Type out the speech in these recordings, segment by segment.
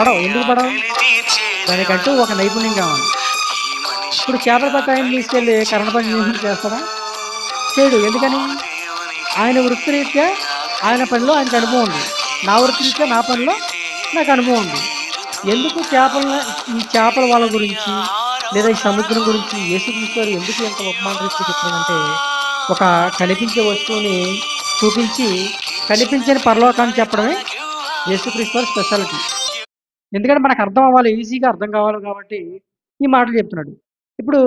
పడవు. ఎందుకు పడవు? దానికంటూ ఒక నైపుణ్యం కావాలి. ఇప్పుడు చేపలు పట్టే ఆయన్ని తీసుకెళ్ళి కర్ర పని చేయమని చేస్తాడా? చేయడు. ఎందుకని? ఆయన వృత్తిరీత్యా ఆయన పనిలో ఆయనకు అనుభవం ఉంది. నా వృత్తిరీత్యా నా పనిలో నాకు అనుభవం ఉంది. ఎందుకు ఈ చేపల వల గురించి లేదా ఈ సముద్రం గురించి యేసుక్రీస్తు వారు ఎందుకు ఇంత ఉపమాన రీతిలో చెప్తున్నాడంటే, ఒక కనిపించే వస్తువుని చూపించి కనిపించని పరలోకాన్ని చెప్పడమే యేసుక్రీస్తు వారి స్పెషాలిటీ. ఎందుకంటే మనకు అర్థం అవ్వాలి, ఈజీగా అర్థం కావాలి కాబట్టి ఈ మాటలు చెప్తున్నాడు. ఇప్పుడు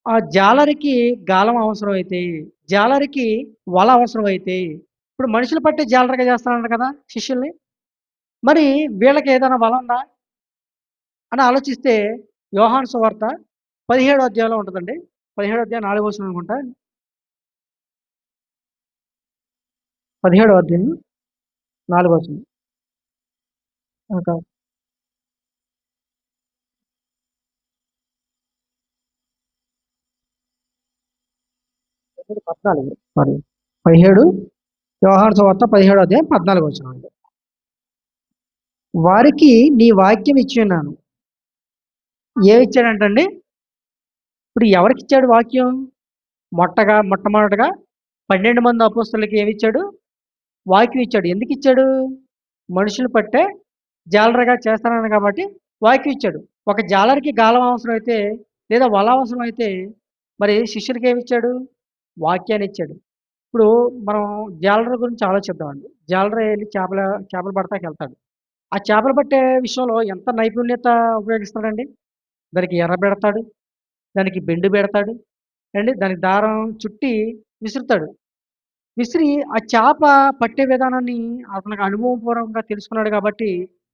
ఆ జాలరికి గాలం అవసరమైతే, జాలరికి వల అవసరమైతే, ఇప్పుడు మనుషులు పట్టే జాలరిగా చేస్తున్నాడు కదా శిష్యుల్ని. మరి వీళ్ళకి ఏదైనా వల ఉందా అని ఆలోచిస్తే యోహాను సువార్త 17 అధ్యాయంలో ఉంటదండి. 17 అధ్యాయం 4 వచనం అనుకుంటా. 17 అధ్యాయం 4 వచనం. ఒక 14 సారీ 17 యోహాను సువార్త 17 అధ్యాయం 14 వచనం అండి. వారికి నీ వాక్యం ఇచ్చున్నాను. ఏమిచ్చాడంటండి? ఇప్పుడు ఎవరికిచ్చాడు వాక్యం? మొట్టమొదటగా 12 మంది అపోస్తలులకి ఏమిచ్చాడు? వాక్యం ఇచ్చాడు. ఎందుకిచ్చాడు? మనుషులు పట్టే జాలరిగా చేస్తానన్నాడు కాబట్టి వాక్యం ఇచ్చాడు. ఒక జాలరికి గాలం అవసరమైతే లేదా వల అవసరమైతే మరి శిష్యులకి ఏమిచ్చాడు? వాక్యాన్ని ఇచ్చాడు. ఇప్పుడు మనం జాలరి గురించి ఆలోచిద్దామండి. జాలరి ఎళ్లి చేపలు పడతాకెళ్తాడు. ఆ చేపలు పట్టే విషయంలో ఎంత నైపుణ్యత ఉపయోగిస్తాడండి? దానికి ఎర పెడతాడు. దానికి బెండు పెడతాడు. దానికి దారం చుట్టి విసురుతాడు. విసిరి ఆ చేప పట్టే విధానాన్ని అతనికి అనుభవపూర్వకంగా తెలుసుకున్నాడు కాబట్టి,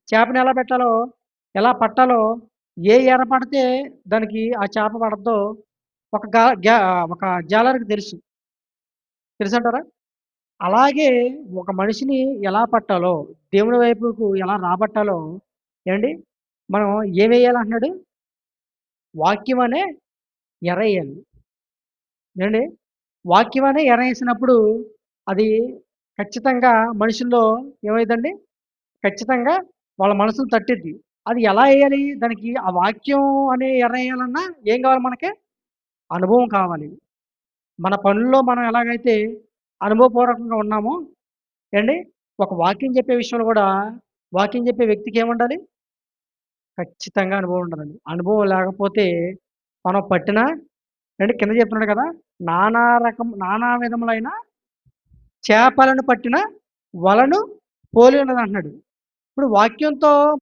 చేపని ఎలా పెట్టాలో, ఎలా పట్టాలో, ఏ ఎర పడితే దానికి ఆ చేప పడద్దో ఒక గా గ్యా ఒక జాలరికి తెలుసు. తెలుసంటారా? అలాగే ఒక మనిషిని ఎలా పట్టాలో, దేవుని వైపుకు ఎలా రాబట్టాలో ఏవండీ మనం ఏమెయ్యాలంటున్నాడు? వాక్యం అనే ఎరెయ్యాలి. ఏవండీ వాక్యం అనే ఎరేసినప్పుడు అది ఖచ్చితంగా మనుషుల్లో ఏమైద్దండి? ఖచ్చితంగా వాళ్ళ మనసులు తట్టిద్ది. అది ఎలా ఎయ్యాలి? దానికి ఆ వాక్యం అనే ఎర ఎయ్యాలన్నా ఏం కావాలి మనకి? అనుభవం కావాలి. మన పనుల్లో మనం ఎలాగైతే అనుభవపూర్వకంగా ఉన్నామో ఏవండీ ఒక వాక్యం చెప్పే విషయంలో కూడా వాక్యం చెప్పే వ్యక్తికి ఏముండాలి? ఖచ్చితంగా అనుభవం ఉండాలండి. అనుభవం లేకపోతే మనం పట్టినా కింద చెప్తున్నాడు కదా! నానా విధములైన చేపలను పట్టిన వలను పోలి ఉన్నదంటున్నాడు. ఇప్పుడు వాక్యంతో